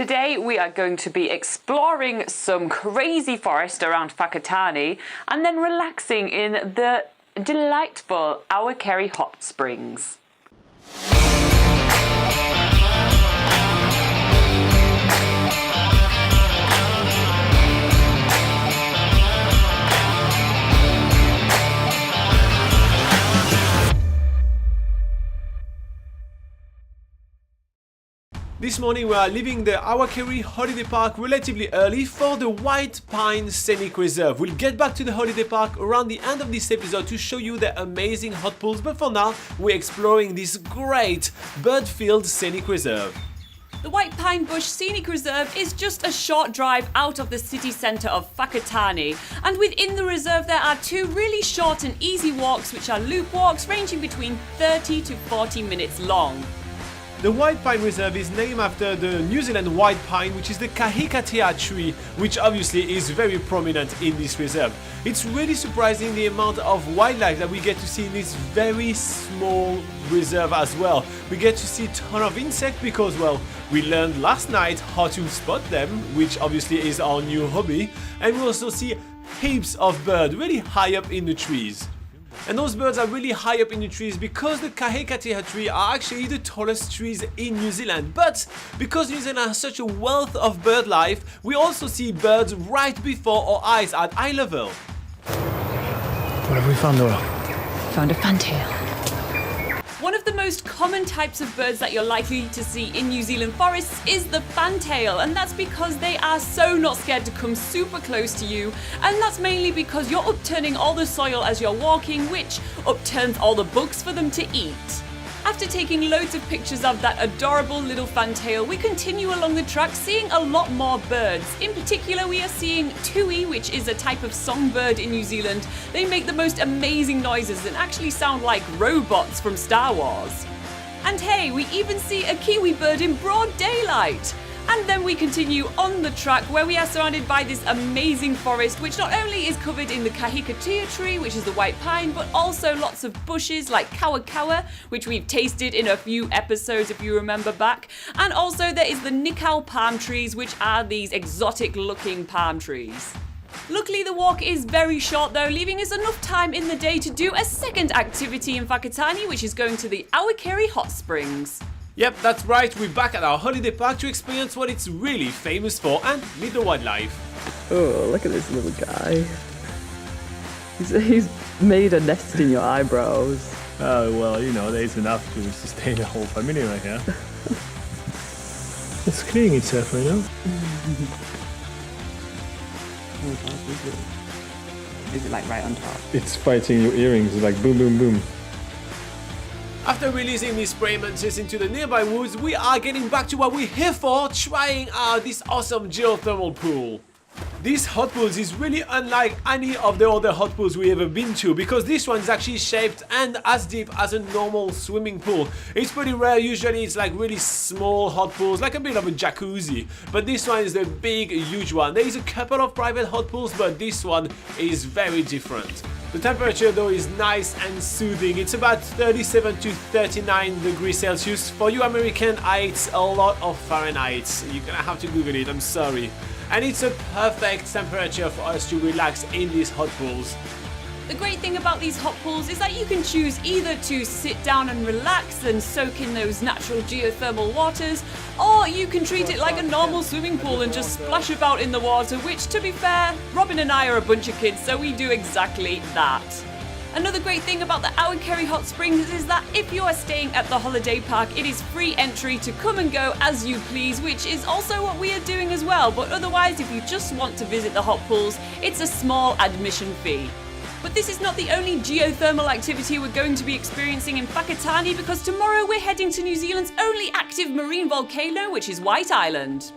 Today we are going to be exploring some crazy forest around Whakatane and then relaxing in the delightful Awakeri Hot Springs. This morning we are leaving the Awakeri Holiday Park relatively early for the White Pine Scenic Reserve. We'll get back to the holiday park around the end of this episode to show you the amazing hot pools, but for now we're exploring this great bird-filled scenic reserve. The White Pine Bush Scenic Reserve is just a short drive out of the city centre of Whakatane, and within the reserve there are two really short and easy walks, which are loop walks ranging between 30 to 40 minutes long. The White Pine Reserve is named after the New Zealand white pine, which is the Whakatane tree, which obviously is very prominent in this reserve. It's really surprising the amount of wildlife that we get to see in this very small reserve as well. We get to see a ton of insects because, well, we learned last night how to spot them, which obviously is our new hobby, and we also see heaps of birds really high up in the trees. And those birds are really high up in the trees because the Whakatane tree are actually the tallest trees in New Zealand. But because New Zealand has such a wealth of bird life, we also see birds right before our eyes at eye level. What have we found, Nora? Found a fantail. One of the most common types of birds that you're likely to see in New Zealand forests is the fantail, and that's because they are so not scared to come super close to you, and that's mainly because you're upturning all the soil as you're walking, which upturns all the bugs for them to eat. After taking loads of pictures of that adorable little fantail, we continue along the track seeing a lot more birds. In particular, we are seeing tui, which is a type of songbird in New Zealand. They make the most amazing noises and actually sound like robots from Star Wars. And hey, we even see a kiwi bird in broad daylight. And then we continue on the track where we are surrounded by this amazing forest, which not only is covered in the Whakatane tree, which is the white pine, but also lots of bushes like kawa, which we've tasted in a few episodes if you remember back. And also there is the nikau palm trees, which are these exotic looking palm trees. Luckily the walk is very short though, leaving us enough time in the day to do a second activity in Whakatane, which is going to the Awakeri Hot Springs. Yep, that's right, we're back at our holiday park to experience what it's really famous for and meet the wildlife. Oh, look at this little guy. He's made a nest in your eyebrows. Oh, well, you know, there's enough to sustain the whole family right here. It's cleaning itself right now. Is it like right on top? It's fighting your earrings, like boom, boom, boom. After releasing these spray mantis into the nearby woods, we are getting back to what we're here for, trying out this awesome geothermal pool. This hot pool is really unlike any of the other hot pools we've ever been to, because this one is actually shaped and as deep as a normal swimming pool. It's pretty rare, usually it's like really small hot pools, like a bit of a jacuzzi, but this one is the big, huge one. There is a couple of private hot pools, but this one is very different. The temperature though is nice and soothing. It's about 37 to 39 degrees Celsius. For you American, it's a lot of Fahrenheit. You're gonna have to Google it, I'm sorry. And it's a perfect temperature for us to relax in these hot pools. The great thing about these hot pools is that you can choose either to sit down and relax and soak in those natural geothermal waters, or you can treat it like a normal swimming pool and just splash about in the water, which, to be fair, Robin and I are a bunch of kids, so we do exactly that. Another great thing about the Awakeri Hot Springs is that if you are staying at the holiday park, it is free entry to come and go as you please, which is also what we are doing as well. But otherwise, if you just want to visit the hot pools, it's a small admission fee. But this is not the only geothermal activity we're going to be experiencing in Whakatane, because tomorrow we're heading to New Zealand's only active marine volcano, which is White Island.